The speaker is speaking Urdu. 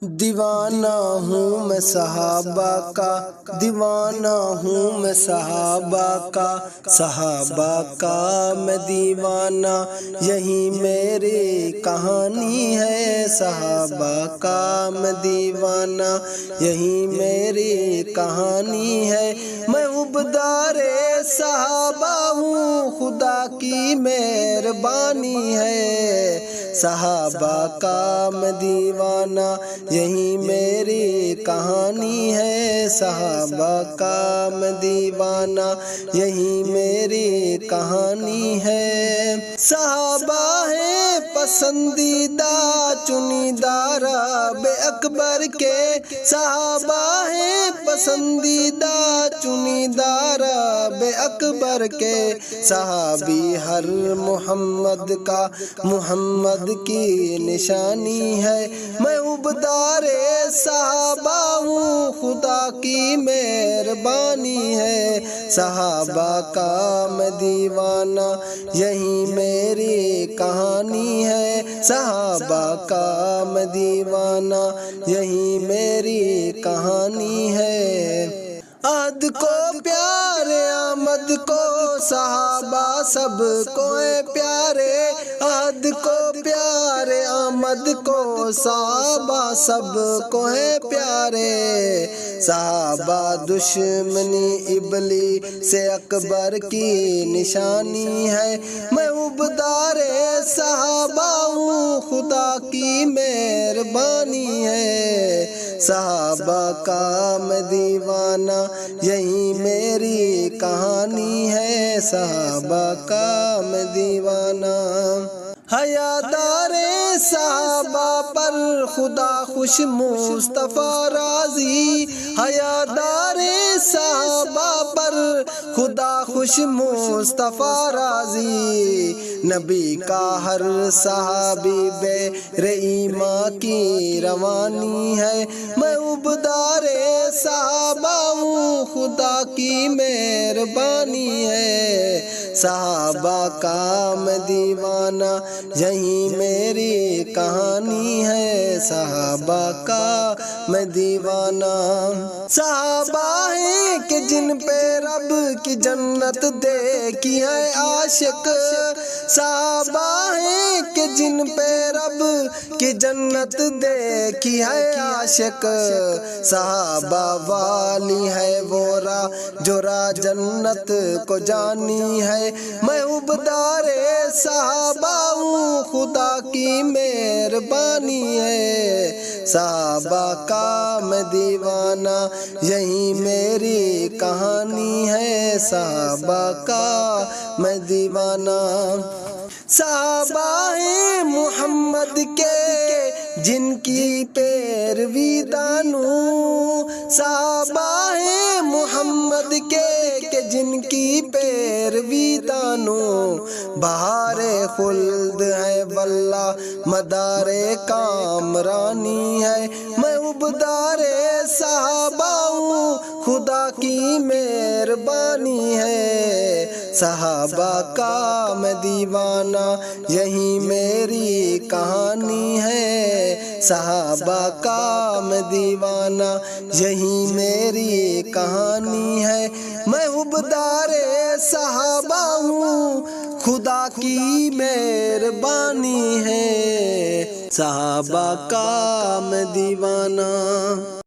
دیوانہ ہوں میں صحابہ کا، دیوانہ ہوں میں صحابہ کا، صحابہ کا میں دیوانہ، یہی میری کہانی ہے۔ صحابہ کا میں دیوانہ، یہی میری کہانی ہے۔ میں عبدار صحابہ ہوں، خدا کی مہربانی ہے۔ صحابہ کا میں دیوانہ، یہی میری کہانی ہے۔ صحابہ کا میں دیوانہ، یہی میری کہانی ہے۔ صحابہ ہیں پسندیدہ چنیدہ رب اکبر کے، صحابہ ہیں پسندیدہ چنیدہ رب اکبر کے۔ صحابی ہر محمد کا محمد کی نشانی ہے۔ میں عبدار صحابہ ہوں، خدا کی مہربانی ہے۔ صحابہ کا میں دیوانہ، یہی میری کہانی ہے۔ صحابہ کا میں دیوانہ، یہی میری کہانی ہے۔ عہد کو پیارے آمد کو صحابہ سب کو پیارے، عہد کو پیارے آمد کو صحابہ سب کو ہے پیارے۔ صحابہ دشمنی ابلیس اکبر کی نشانی ہے۔ میں عبدار صحابہ ہوں، خدا کی مہربانی ہے۔ صحابہ کا میں دیوانہ، یہی میری کہانی ہے۔ صحابہ کا میں دیوانہ، حیادار صحابہ پر خدا خوش مصطفیٰ راضی، حیادار صحابہ پر خدا خوش مصطفیٰ راضی۔ نبی کا ہر صحابی بے ایمان کی روانی ہے۔ میں عبدار صحابہ ہوں، خدا کی مہربانی ہے۔ صحابہ کا میں دیوانہ، یہی میری کہانی ہے۔ صحابہ کا میں دیوانہ، صحابہ ہیں کہ جن پہ رب کی جنت دیکھی ہے عاشق، صحابہ ہیں کہ جن پہ رب کی جنت دیکھی ہے عاشق۔ صحابہ والی ہے وہ راہ جو راہ جنت کو جانی ہے۔ میں عبدار صحابہ ہوں، خدا کی مہربانی ہے۔ صحابہ کا میں دیوانہ، یہی میری کہانی ہے۔ صحابہ کا میں دیوانہ، صحابہ ہیں محمد کے جن کی پیروی دانوں، صحابہ ہیں محمد کے جن کی پیروی دانوں۔ بہار خلد ہے واللہ مدار کامرانی ہے۔ میں عبدار صحابہ ہوں، خدا کی مہربانی ہے۔ صحابہ کا میں دیوانہ، یہی میری کہانی ہے۔ صحابہ کا میں دیوانہ، یہی میری کہانی ہے۔ میں عبدار صحابہ ہوں، خدا کی مہربانی ہے۔ صحابہ کا میں دیوانہ۔